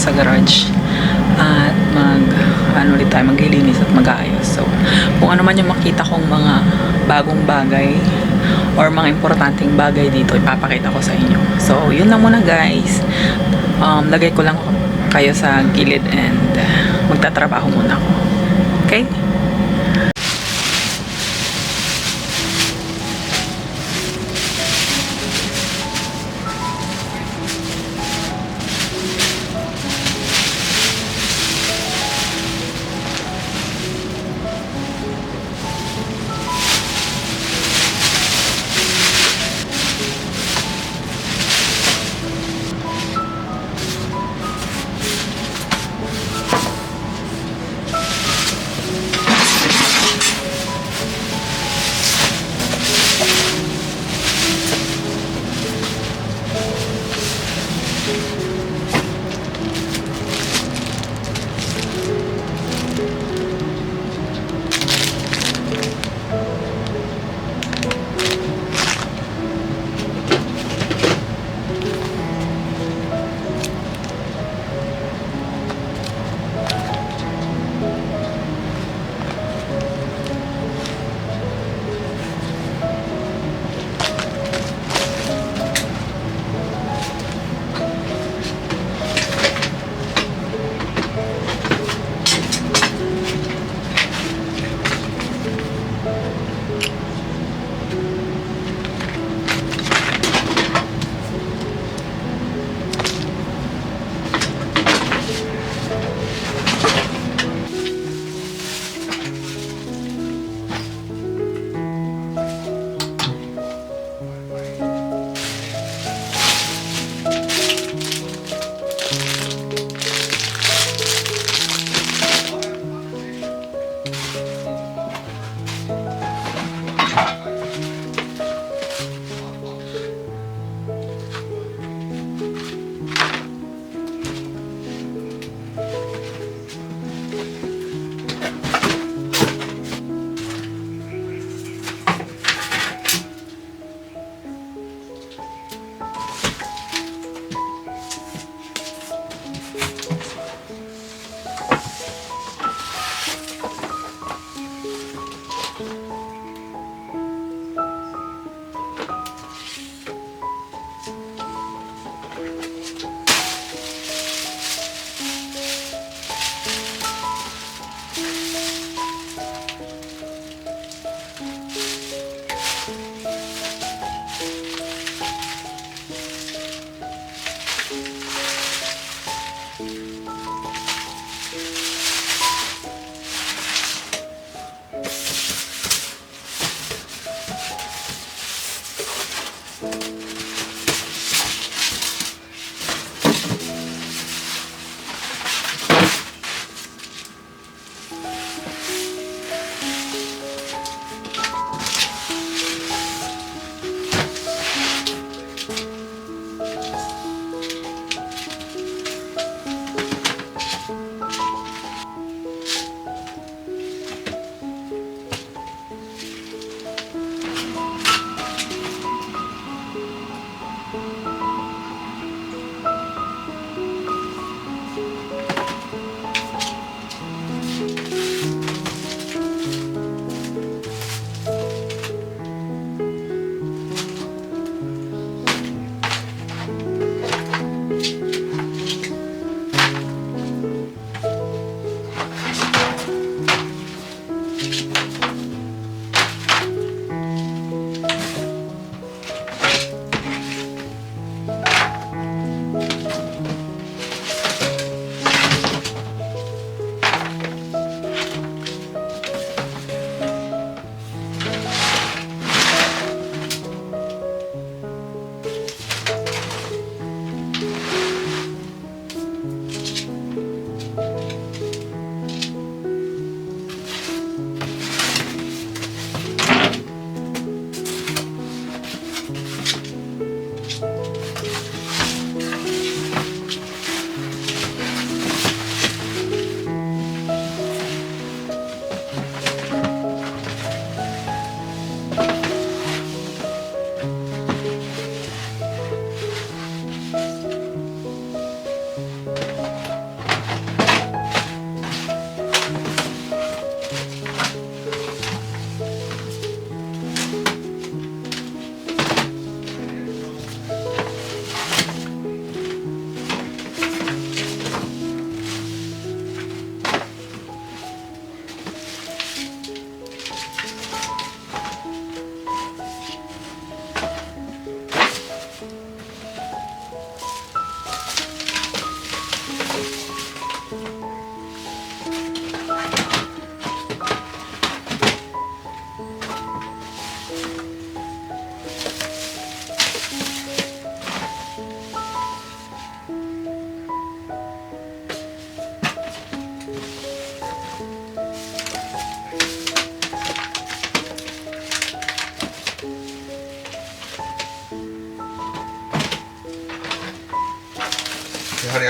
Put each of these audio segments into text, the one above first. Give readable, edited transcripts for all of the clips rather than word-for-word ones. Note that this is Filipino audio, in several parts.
sa garage at ano ulit tayo, maglilinis at mag-aayos. So, kung ano man yung makita kong mga bagong bagay or mga importanteng bagay dito, ipapakita ko sa inyo. So, yun lang muna guys. Lagay ko lang kayo sa gilid and magtatrabaho muna ako. Okay?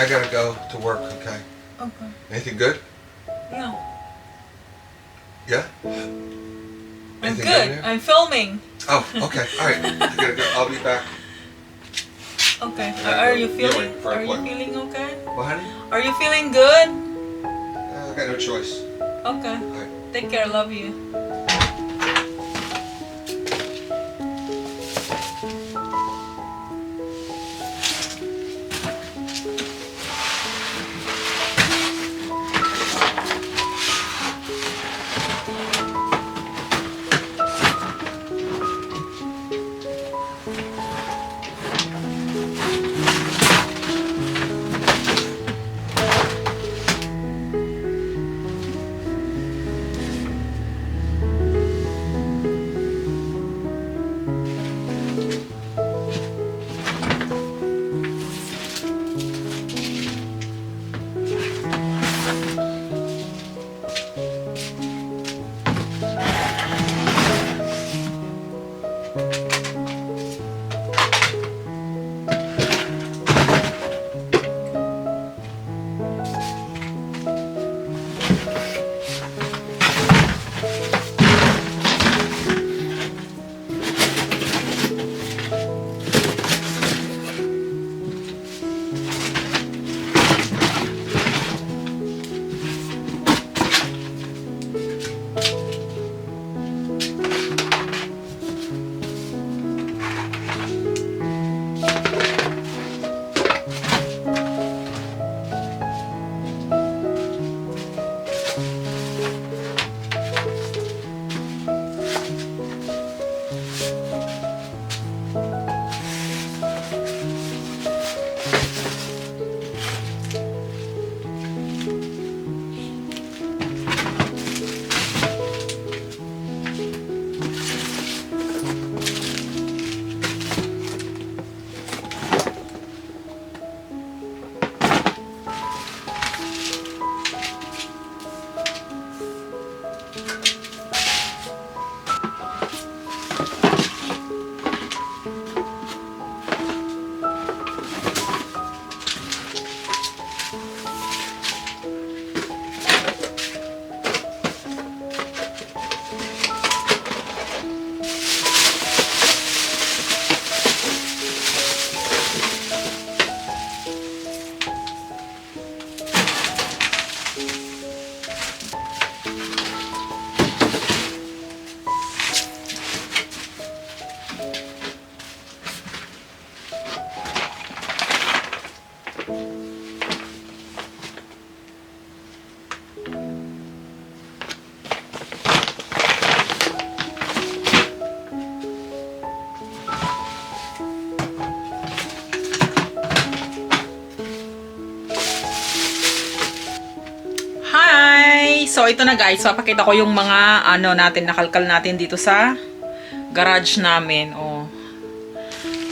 I gotta go to work, okay? Okay. Anything good? No. Yeah? I'm Anything good. in there? I'm filming. Oh, okay. Alright. I gotta go. I'll be back. Okay. Yeah, Are you yeah, feeling? wait for Are you appointment. feeling okay? Well, honey? Are you feeling good? I got no choice. Okay. Alright. Take care. Love you. So, ito na guys. Papakita ko yung mga nakalkal natin dito sa garage namin. Oh.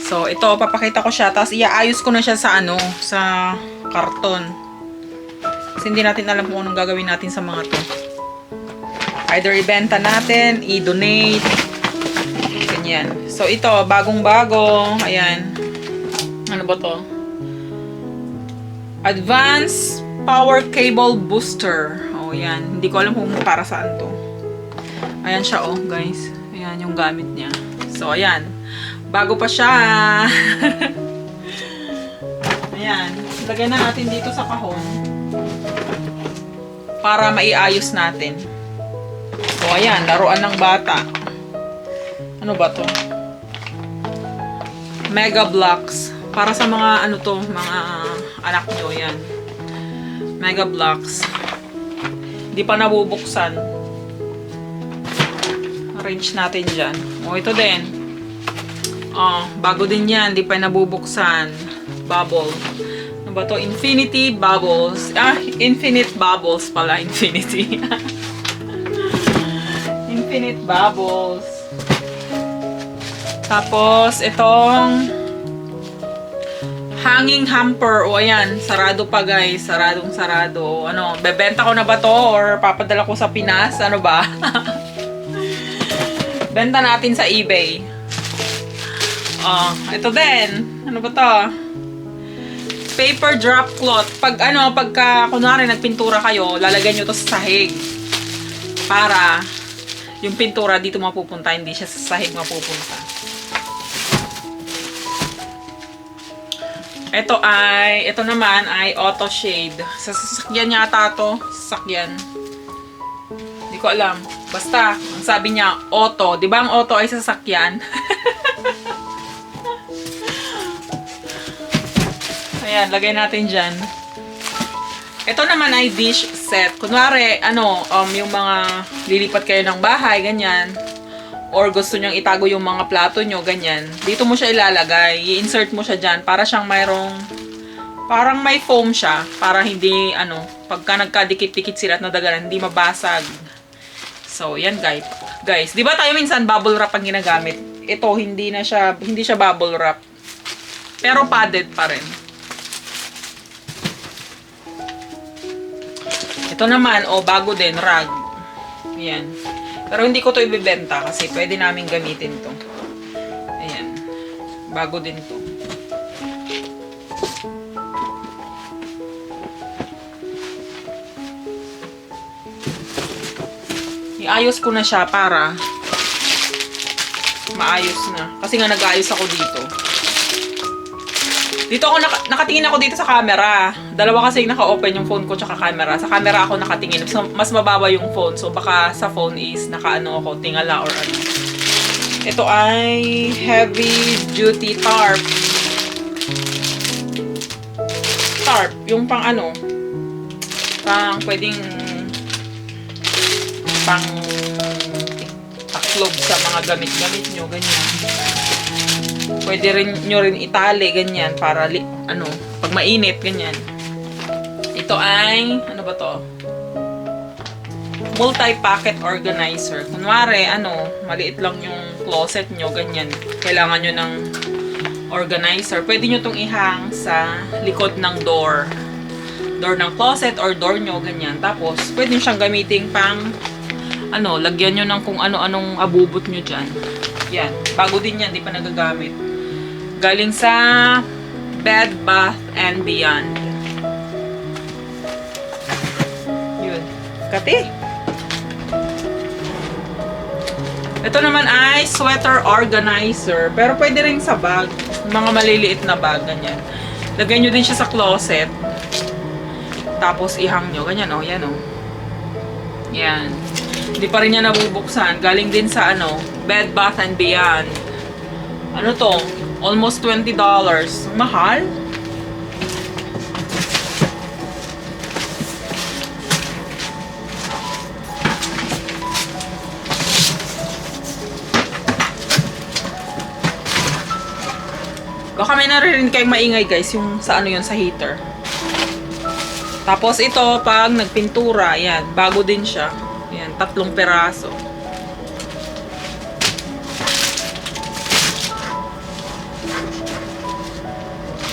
So, ito, papakita ko siya. Tapos, iaayos ko na siya sa sa karton. Kasi hindi natin alam kung anong gagawin natin sa mga to. Either ibenta natin, i-donate. Ganyan. So, ito, bagong-bago. Ayan. Ano ba to? Advanced Power Cable Booster. Oh, yan. Hindi ko alam kung para saan to. Ayan siya, oh, guys. Ayan yung gamit niya. So, ayan. Bago pa siya. Ayan. Lagay na natin dito sa kahon. Para maiayos natin. So, ayan. Laruan ng bata. Ano ba to? Mega Blocks. Para sa mga, mga anak nyo. Yan. Mega Blocks. Hindi pa nabubuksan. Arrange natin dyan. O, ito din. Bago din yan. Hindi pa nabubuksan. Bubble. Ano ba to? Infinity Bubbles. Infinite Bubbles pala. Infinity. Infinite Bubbles. Tapos, itong hanging hamper. O, ayan. Sarado pa, guys. Saradong-sarado. Ano, bebenta ko na ba to? Or papadala ko sa Pinas? Ano ba? Benta natin sa eBay. Ito din. Ano ba to? paper drop cloth. Pagka, kunwari, nagpintura kayo, lalagyan nyo to sa sahig. Para, yung pintura dito mapupunta, hindi siya sa sahig mapupunta. Ito naman ay auto shade. Sa sasakyan yata to. Sasakyan. Hindi ko alam. Basta, ang sabi niya, auto. Di ba ang auto ay sasakyan? Ayan, lagay natin dyan. Ito naman ay dish set. Kunwari, yung mga lilipat kayo ng bahay, ganyan. Or gusto nyong itago yung mga plato nyo, ganyan. Dito mo siya ilalagay. I-insert mo siya dyan para siyang parang may foam siya. Para hindi, pagka nagkadikit-dikit sila at nadaganan, hindi mabasag. So, yan guys. Guys, di ba tayo minsan bubble wrap ang ginagamit? Ito, hindi siya bubble wrap. Pero padded pa rin. Ito naman, bago din, rag. Yan. Pero hindi ko to ibibenta kasi pwede namin gamitin to. Ayan. Bago din to. Iayos ko na siya para maayos na. Kasi nga nag-aayos ako dito. Dito ako nakatingin ako dito sa camera. Dalawa kasi naka-open yung phone ko tsaka camera. Sa camera ako nakatingin. So, mas mababa yung phone. So baka sa phone is nakaano ako, tingala or ano. Ito ay heavy duty tarp. Tarp, yung pang pwedeng pang taklob sa mga gamit-gamit nyo, ganyan. Pwede nyo rin itali, ganyan, para, pag mainit, ganyan. Ito ay, ano ba to? Multi-pocket organizer. Kunwari, maliit lang yung closet nyo, ganyan. Kailangan nyo ng organizer. Pwede nyo itong ihang sa likod ng door. Door ng closet or door nyo, ganyan. Tapos, pwede nyo siyang gamitin pang, lagyan nyo ng kung ano-anong abubot nyo dyan. Yan. Bago din yan, di pa nagagamit. Galing sa Bed Bath and Beyond. Yun. Kati. Ito naman ay sweater organizer. Pero pwede rin sa bag. Mga maliliit na bag, ganyan. Lagyan nyo din siya sa closet. Tapos ihang nyo. Ganyan, yan, Yan. Hindi pa rin niya nabubuksan. Galing din sa, Bed Bath and Beyond. Ano to? Almost $20. Mahal? Baka may naririnig kayong maingay guys, yung sa yun, sa heater. Tapos ito, pag nagpintura, yan, bago din siya. Yan, 3 peraso.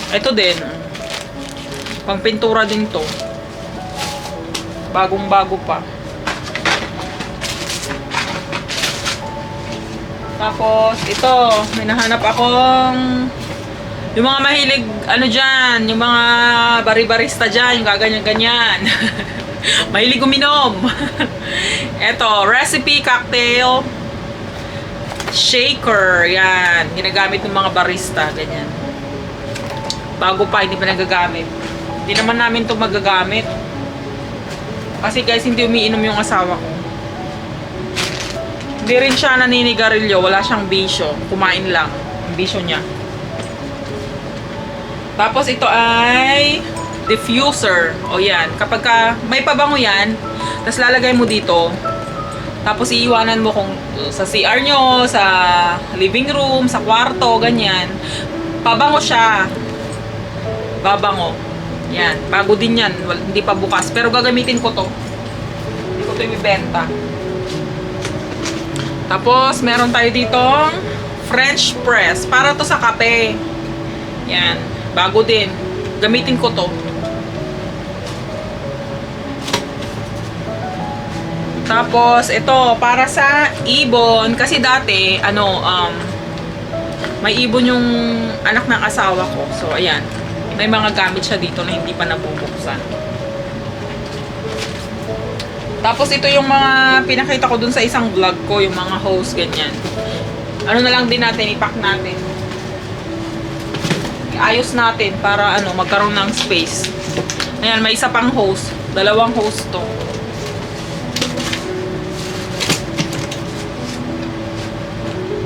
Ito din. Pang pintura din to. Bagong-bago pa. Tapos, ito. May nahanap akong yung mga mahilig, dyan, yung mga bari-barista dyan, yung gaganyan-ganyan. Mahilig uminom. Ito, recipe cocktail shaker. Yan. Ginagamit ng mga barista. Ganyan. Bago pa, hindi pa nagagamit. Hindi naman namin ito magagamit. Kasi guys, hindi umiinom yung asawa ko. Hindi rin siya naninigarilyo. Wala siyang bisyo. Kumain lang. Ang bisyo niya. Tapos ito ay diffuser. O yan. Kapag may pabango yan, tapos lalagay mo dito. Tapos iiwanan mo kung sa CR nyo, sa living room, sa kwarto, ganyan. Pabango siya. Babango. Yan. Bago din yan. Hindi pa bukas. Pero gagamitin ko to. Hindi ko to ibibenta. Tapos, meron tayo ditong French press. Para to sa kape. Yan. Bago din. Gamitin ko to. Tapos, ito. Para sa ibon. Kasi dati, may ibon yung anak ng asawa ko. So, ayan. May mga gamit siya dito na hindi pa nabubuksan. Tapos ito yung mga pinakita ko dun sa isang vlog ko, yung mga hose, ganyan. Ano na lang din natin, ipack natin. Iayos natin para ano, magkaroon ng space. Ayan, may isa pang hose. 2 hose to.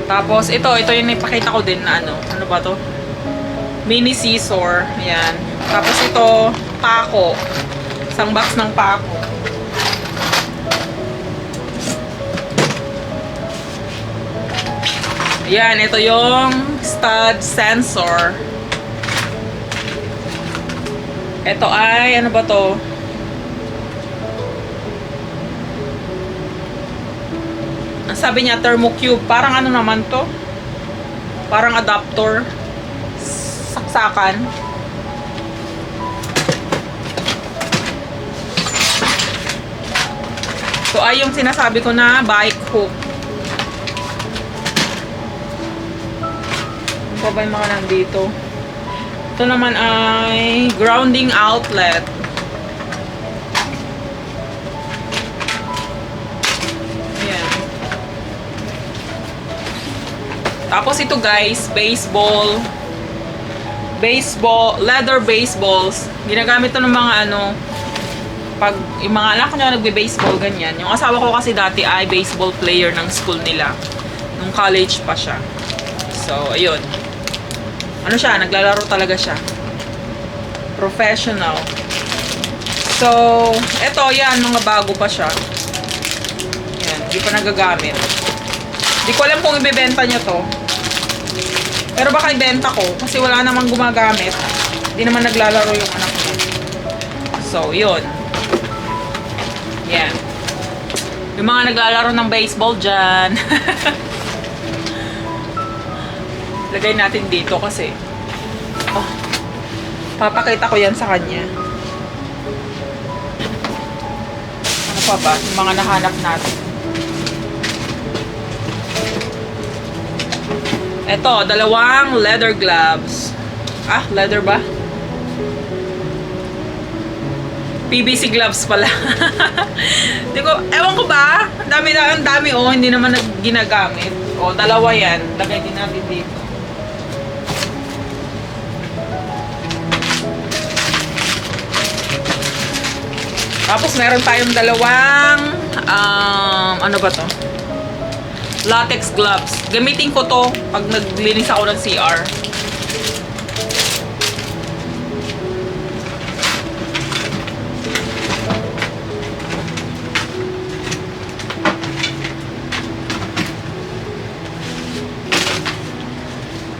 Tapos ito yung ipakita ko din na ano ba to? Mini scissor. Ayan. Tapos ito, pako. Isang box ng pako. Ayan, ito yung stud sensor. Ito ay, ano ba to? Ang sabi niya, thermocube. Parang ano naman to? Parang adapter. Saksakan. So, ay yung sinasabi ko na bike hook. Ano pa ba yung mga nandito? Ito naman ay grounding outlet. Ayan. Tapos ito guys, leather baseballs. Ginagamit to ng mga ano, pag yung mga anak nyo nagbe-baseball, ganyan. Yung asawa ko kasi dati ay baseball player ng school nila. Nung college pa siya. So, ayun. Ano siya, naglalaro talaga siya. Professional. So, eto, yan, mga bago pa siya. Yan, hindi pa nagagamit. Hindi ko alam kung ibebenta niya to. Pero baka ibenta ko, kasi wala namang gumagamit. Hindi naman naglalaro yung anak niya. So, yun. Yan. Yung mga naglalaro ng baseball dyan. Lagay natin dito kasi papakita ko yan sa kanya. Ano pa ba? Yung mga nahanap natin. Ito, 2 leather gloves. Ah, leather ba? PVC gloves pala. Di ko, ewan ko ba? Ang dami oh, hindi naman ginagamit. O, 2 yan. Lagay din natin dito. Tapos meron tayong 2 ano ba to? Latex gloves. Gamitin ko to pag naglinis ako ng CR.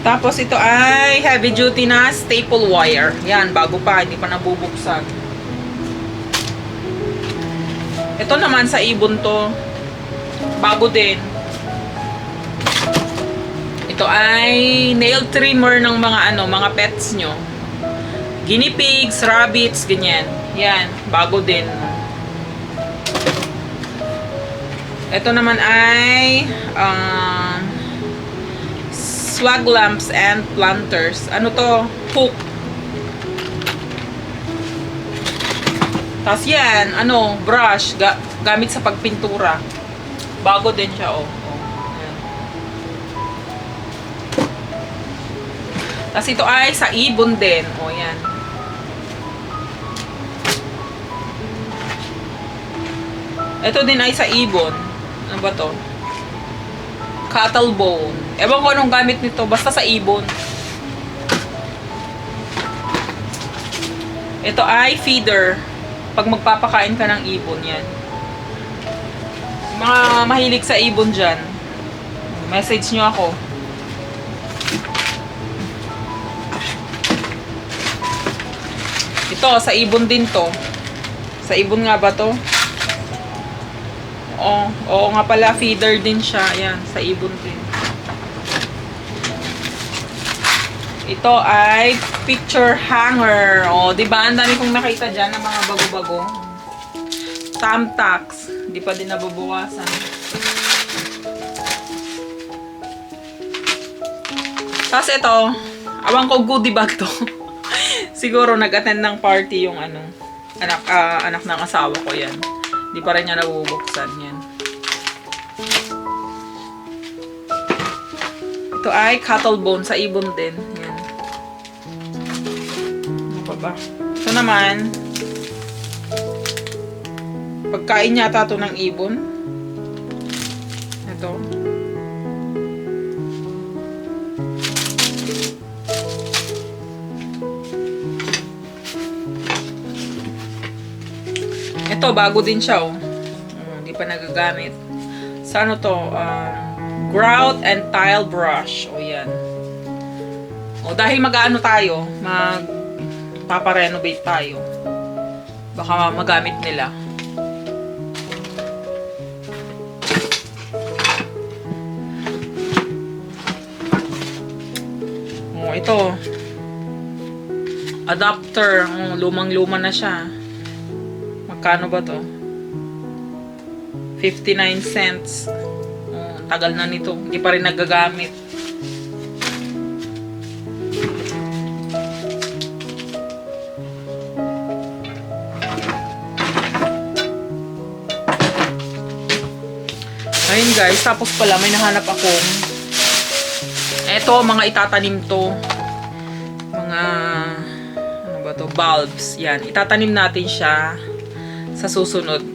Tapos ito ay heavy duty na staple wire. Yan, bago pa, hindi pa nabubuksan. Ito naman sa ibon to. Bago din. Ito ay nail trimmer ng mga mga pets nyo. Guinea pigs, rabbits, ganyan. Yan, bago din. Ito naman ay swag lamps and planters. Ano to? Hook. Tapos yan, brush, gamit sa pagpintura. Bago din siya, oh. Ayan. Tapos ito ay sa ibon din. Oh, yan. Ito din ay sa ibon. Ano ba to? Cattle bone. Ewan ko anong gamit nito. Basta sa ibon. Ito ay feeder. Pag magpapakain ka ng ibon, yan. Mga mahilig sa ibon dyan, message nyo ako. Ito, sa ibon din to. Sa ibon nga ba to? Oo nga pala, feeder din siya. Yan, sa ibon din. Ito ay picture hanger. O, di ba? Ang dami kong nakita dyan ng mga bago-bago. Thumbtacks. Di pa din nabubukasan. Tapos ito, awang ko goodie bag to. Siguro nag-attend ng party yung ano, anak ng asawa ko yan. Di pa rin niya nabubuksan yan. Ito ay cattle bone sa ibon din. Yan. Ano pa ba? Ito naman, pagkain yata ito ng ibon. Ito. Ito, bago din siya, oh. Hindi pa nagagamit. Sa ano to? Grout and tile brush. O, yan. O, dahil mag-ano tayo, paparenovate tayo. Baka magamit nila. O, ito. Adapter. O, lumang-luma na siya. Magkano ba to? 59 cents. Oh, tagal na nito. Hindi pa rin nagagamit. Ayun guys, tapos pala may nahanap akong eto, mga itatanim to. Mga ano ba to? Bulbs. Yan. Itatanim natin siya sa susunod.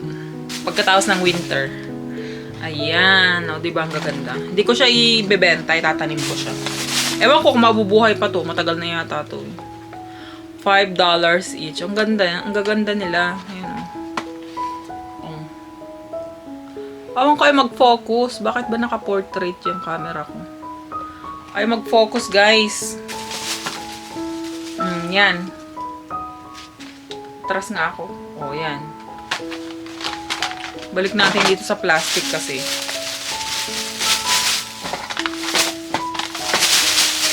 Pagkatapos ng winter. Ayan. O, diba ang gaganda? Hindi ko siya ibebenta. Itatanim ko siya. Ewan ko kung mabubuhay pa to. Matagal na yata to. $5 each. Ang ganda. Ang gaganda nila. Ayan. Oh. Ewan kayo mag-focus. Bakit ba naka-portrait yung camera ko? Ay, mag-focus guys. Yan. Atras nga ako. O, yan. Balik natin dito sa plastic kasi.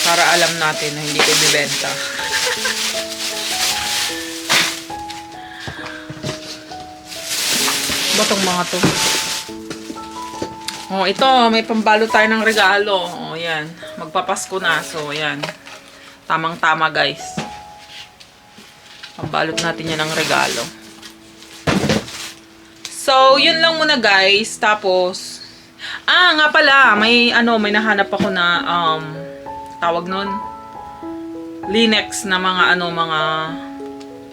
Para alam natin na hindi ko ibibenta. Batong mga to. Oh, ito. May pambalo tayo ng regalo. Oh, yan. Magpapasko na. So, yan. Tamang-tama, guys. Pambalot natin yan ng regalo. So, yun lang muna guys. Tapos, nga pala, may nahanap ako na, tawag nun, Linex na mga, mga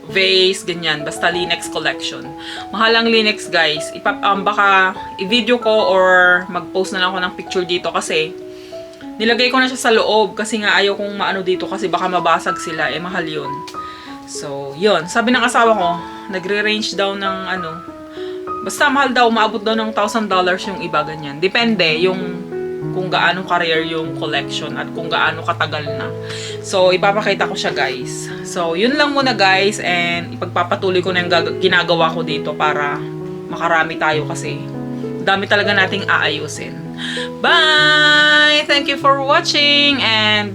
vase, ganyan. Basta Linex collection. Mahal ang Linex guys. Baka i-video ko or mag-post na lang ako ng picture dito kasi, nilagay ko na siya sa loob kasi nga ayaw kong maano dito kasi baka mabasag sila. Mahal yun. So, yun. Sabi ng asawa ko, nagre-range daw ng basta mahal daw, maabot daw ng $1,000 yung iba, ganyan. Depende yung kung gaano ka-rare yung collection at kung gaano katagal na. So, ipapakita ko siya, guys. So, yun lang muna, guys. And, ipagpapatuloy ko na yung ginagawa ko dito para makarami tayo kasi dami talaga nating aayusin. Bye! Thank you for watching and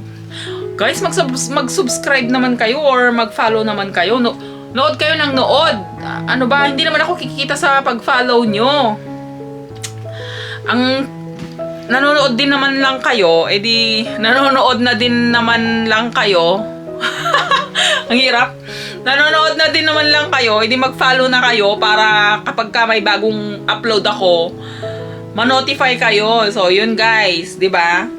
guys, mag-subscribe naman kayo or mag-follow naman kayo. Nood kayo ng nood. Ano ba? Hindi naman ako kikita sa pag-follow nyo. Ang nanonood din naman lang kayo, edi nanonood na din naman lang kayo. Ang hirap. Nanonood na din naman lang kayo, edi mag-follow na kayo para kapag ka may bagong upload ako, ma-notify kayo. So, yun guys, 'di ba?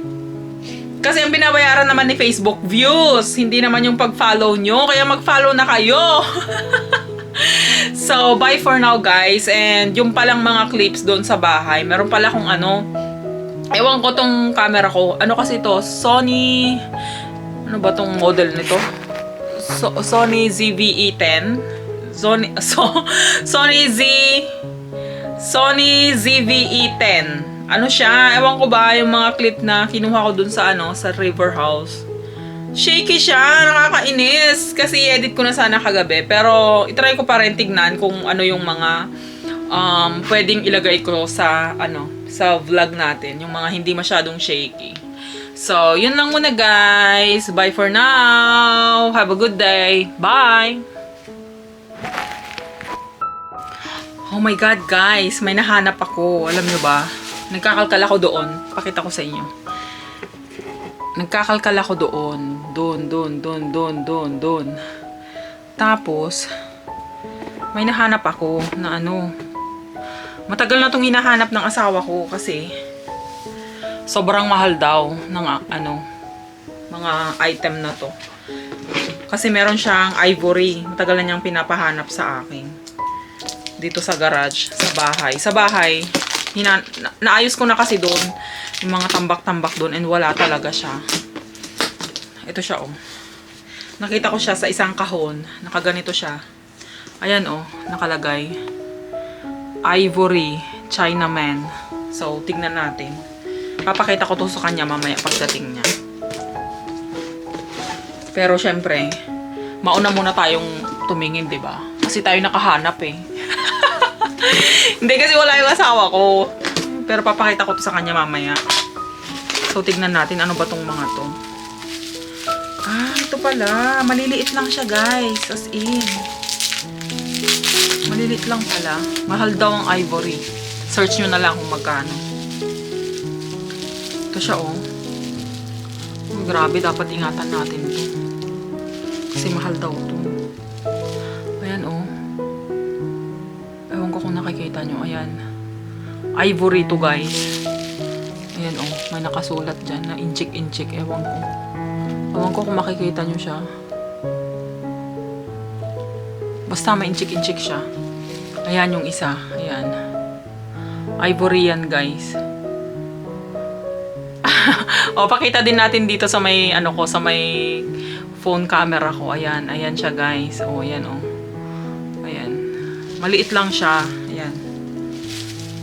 Kasi ang binabayaran naman ni Facebook, views. Hindi naman yung pag-follow nyo. Kaya mag-follow na kayo. So, bye for now, guys. And yung palang mga clips doon sa bahay. Meron pala kung ewan ko tong camera ko. Ano kasi to? Sony... Ano ba tong model nito? Sony ZV-E10. Sony ZV-E10. Ano siya? Ewan ko ba yung mga clip na kinuha ko dun sa sa River House. Shaky siya, nakakainis. Kasi edit ko na sana kagabi. Pero itry ko pa rin tignan kung ano yung mga pwedeng ilagay ko sa sa vlog natin. Yung mga hindi masyadong shaky. So, yun lang muna guys. Bye for now. Have a good day. Bye! Oh my God guys, may nahanap ako. Alam nyo ba? Nagkakalkal ako doon. Pakita ko sa inyo. Nagkakalkal ako doon. Doon. Tapos, may nahanap ako na ano. Matagal na itong hinahanap ng asawa ko kasi sobrang mahal daw ng ano, mga item na to. Kasi meron siyang ivory. Matagal na niyang pinapahanap sa akin. Dito sa garage, sa bahay. Sa bahay, naayos ko na kasi doon yung mga tambak-tambak doon and wala talaga siya. Ito siya oh. Nakita ko siya sa isang kahon. Nakaganito siya. Ayan oh, nakalagay. Ivory, Chinaman. So, tignan natin. Papakita ko to sa kanya mamaya pagdating niya. Pero syempre, mauna muna tayong tumingin, 'di ba? Kasi tayo nakahanap eh. Hindi kasi wala yung asawa ko. Pero papakita ko to sa kanya mamaya. So, tignan natin ano ba tong mga to. Ah, ito pala. Maliliit lang siya, guys. As in. Maliliit lang pala. Mahal daw ang ivory. Search nyo na lang kung magkano. Ito siya, oh. Oh, grabe, dapat ingatan natin ito. Kasi mahal daw ito. Ayan, oh. Ewan ko kung nakikita nyo. Ayan. Ivory to, guys. Ayan, oh. May nakasulat dyan na inchik-inchik. Ewan ko. Ewan ko kung makikita nyo siya. Basta may inchik-inchik siya. Ayan yung isa. Ayan. Ivory yan, guys. O, pakita din natin dito sa may, ano ko, sa may phone camera ko. Ayan. Ayan siya, guys. O, ayan, o. Ayan. Maliit lang siya. Ayan.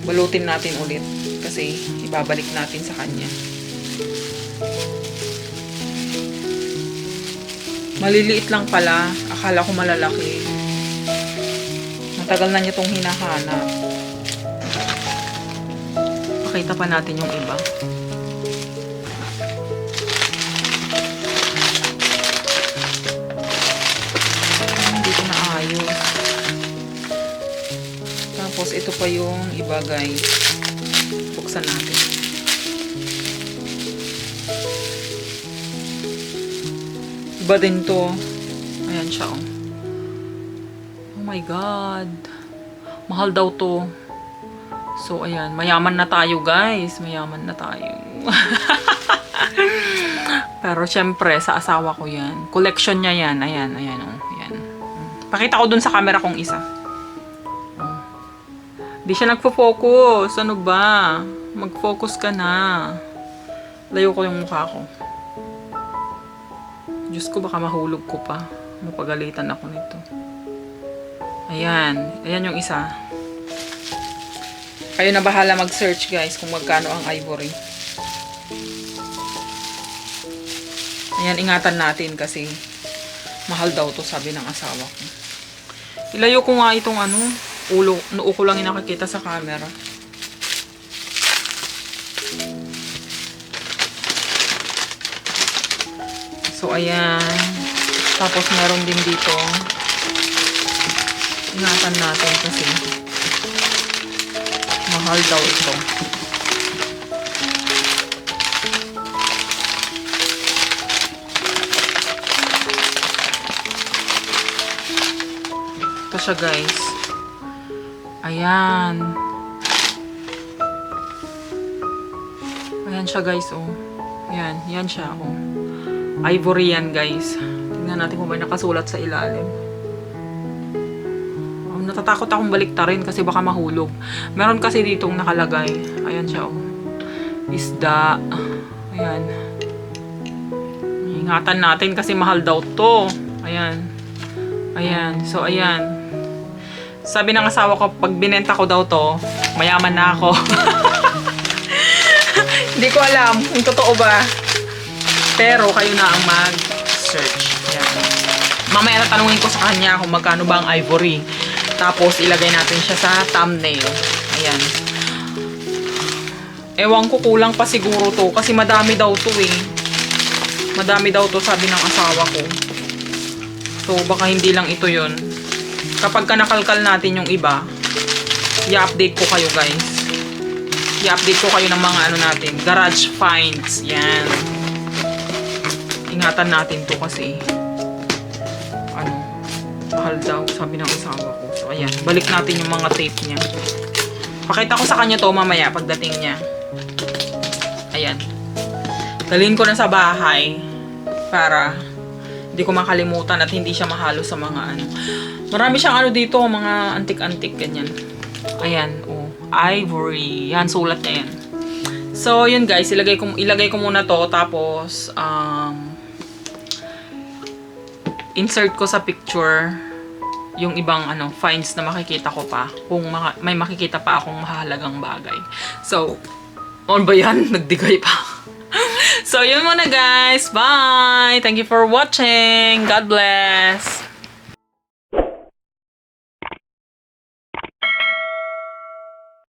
Balutin natin ulit. Kasi, ibabalik natin sa kanya. Maliliit lang pala. Akala ko malalaki. Matagal na niya itong hinahanap. Pakita pa natin yung iba. Dito na ayos. Tapos ito pa yung iba, guys. Buksan natin. Iba din to. Ayan siya, oh. Oh my God. Mahal daw to. So, ayan. Mayaman na tayo, guys. Mayaman na tayo. Pero, syempre, sa asawa ko yan. Collection niya yan. Ayan, ayan, oh. Ayan. Pakita ko dun sa camera kong isa. Oh. Di siya nagpo-focus. Ano ba? Mag-focus ka na. Layo ko yung mukha ko. Diyos ko, baka mahulog ko pa. Mapagalitan ako nito. Ayan. Ayan yung isa. Kayo na bahala mag-search, guys, kung magkano ang ivory. Ayan, ingatan natin kasi mahal daw to, sabi ng asawa ko. Ilayo ko nga itong ano, ulo. Noo ko lang yung nakikita sa camera. So, ayan. Tapos, meron din dito. Ingatan natin kasi mahal daw ito. Ito siya, guys. Ayan. Ayan siya, guys, oh. Ayan. Yan siya, oh. Ivory yan, guys. Tingnan natin kung may nakasulat sa ilalim. Natatakot akong baliktarin kasi baka mahulog. Meron kasi ditong nakalagay. Ayan siya, oh. Isda. Ayan. Ingatan natin kasi mahal daw to. Ayan. Ayan. So, ayan. Sabi ng asawa ko, pag binenta ko daw to, mayaman na ako. Hindi ko alam kung totoo ba. Pero kayo na ang mag-search. Ayan. Mamaya natanungin ko sa kanya kung magkano ba ang ivory. Tapos ilagay natin siya sa thumbnail. Ayan. Ewan ko, kulang pa siguro to. Kasi madami daw to eh. Madami daw to, sabi ng asawa ko. So baka hindi lang ito yun. Kapag ka nakalkal natin yung iba, i-update ko kayo, guys. I-update ko kayo ng mga ano natin. Garage finds. Yan. Ingatan natin to kasi ano, mahal daw, sabi ng asawa ko. So, ayan. Balik natin yung mga tape niya. Pakita ko sa kanya to mamaya pagdating niya. Ayan. Dalhin ko na sa bahay para hindi ko makalimutan at hindi siya mahalo sa mga ano. Marami siyang ano dito, mga antik-antik ganyan. Ayan, oh. Ivory. Yan, sulat niya yan. So, yun guys. Ilagay ko muna to. Tapos, insert ko sa picture yung ibang ano, finds na makikita ko pa. Kung may makikita pa akong mahalagang bagay. So, ano ba yan? Nagdigay pa. So, yun muna guys. Bye! Thank you for watching. God bless!